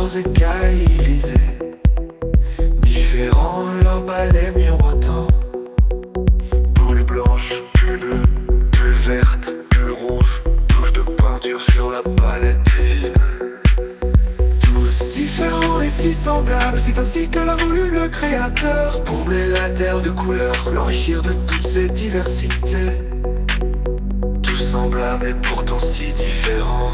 leurs écailles irisées, différents leurs balais miroitants. Boules blanches, puis bleues, puis vertes, puis rouges, touches de peinture sur la palette divine. Tous différents et si semblables, c'est ainsi que l'a voulu le Créateur. Combler la terre de couleurs, l'enrichir de toutes ses diversités. Tous semblables et pourtant si différents.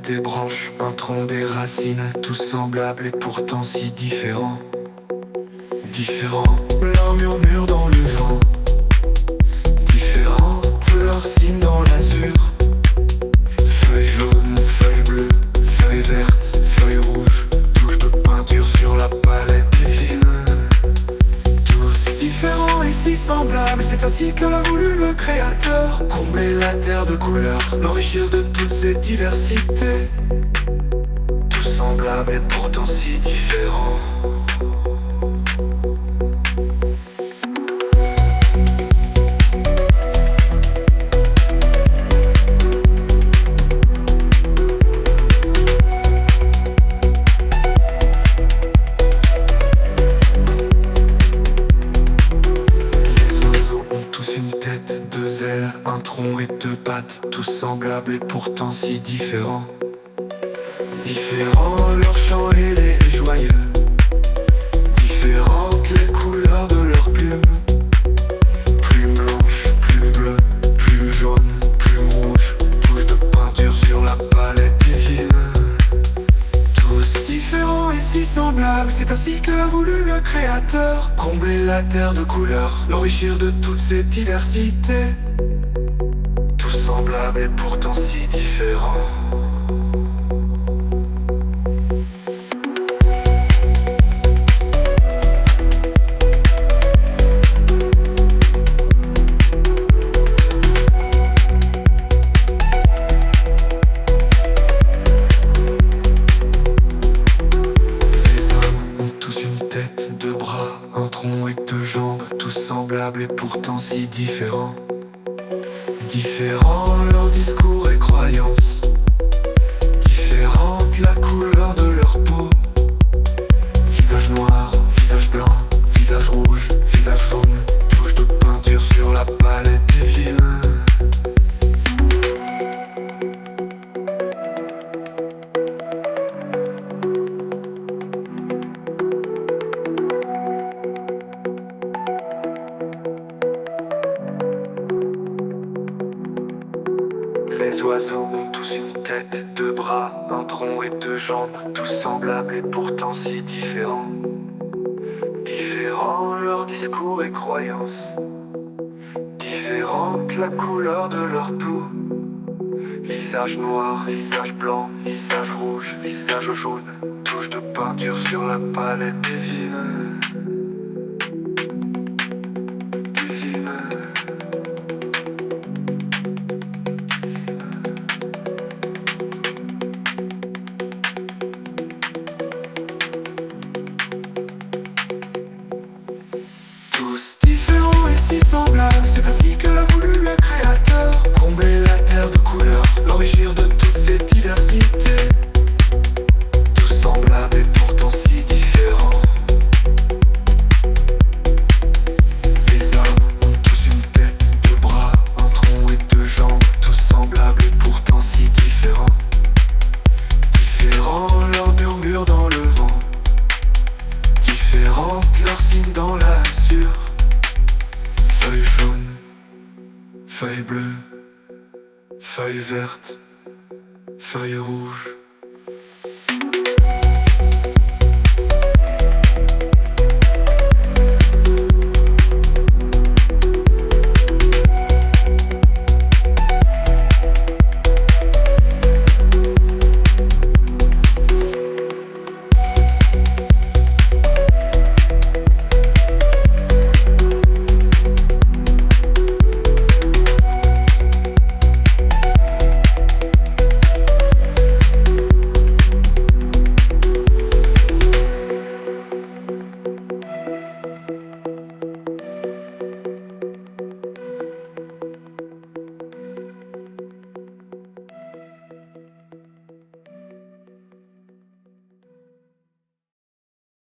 Des branches, un tronc, des racines, tous semblables et pourtant si différents. Différents, leurs murmures dans le vent, différentes leurs cimes dans l'azur. Feuilles jaunes, feuilles bleues, feuilles vertes, feuilles rouges, touches de peinture sur la palette divine. Tous différents et si semblables, c'est ainsi que l'a voulu le Créateur. Combler la terre de couleurs, l'enrichir de toutes ses diversités. Tous semblables et pourtant si différents. Un tronc et deux pattes, tous semblables et pourtant si différents. Différents leurs chants ailés et joyeux, différentes les couleurs de leurs plumes. Plumes blanches, plumes bleues, plumes jaunes, plumes rouges, touches de peinture sur la palette divine. Tous différents et si semblables, c'est ainsi que l'a voulu le Créateur. Combler la terre de couleurs, l'enrichir de toutes ses diversités. Semblables et pourtant si différents. Les hommes ont tous une tête, deux bras, un tronc et deux jambes, tous semblables et pourtant si différents. Différents leurs discours et croyances, différente la couleur de leur peau. Visage noir, visage blanc, visage rouge, visage jaune, touche de peinture sur la palette divine. Les oiseaux ont tous une tête, deux bras, un tronc et deux jambes, tous semblables et pourtant si différents. Différents leurs discours et croyances, différente la couleur de leur peau. Visage noir, visage blanc, visage rouge, visage jaune, touche de peinture sur la palette divine. Tous différents et si semblables, c'est ainsi que l'a voulu le Créateur. Combler la terre de couleurs, l'enrichir de toutes ses diversités. Tous semblables et pourtant si différents. Les hommes ont tous une tête, deux bras, un tronc et deux jambes, tous semblables et pourtant si différents. Différents leurs murmures dans le vent, différentes leurs signes dans l'azur. Feuilles jaunes, feuilles bleues, feuilles vertes, feuilles rouges.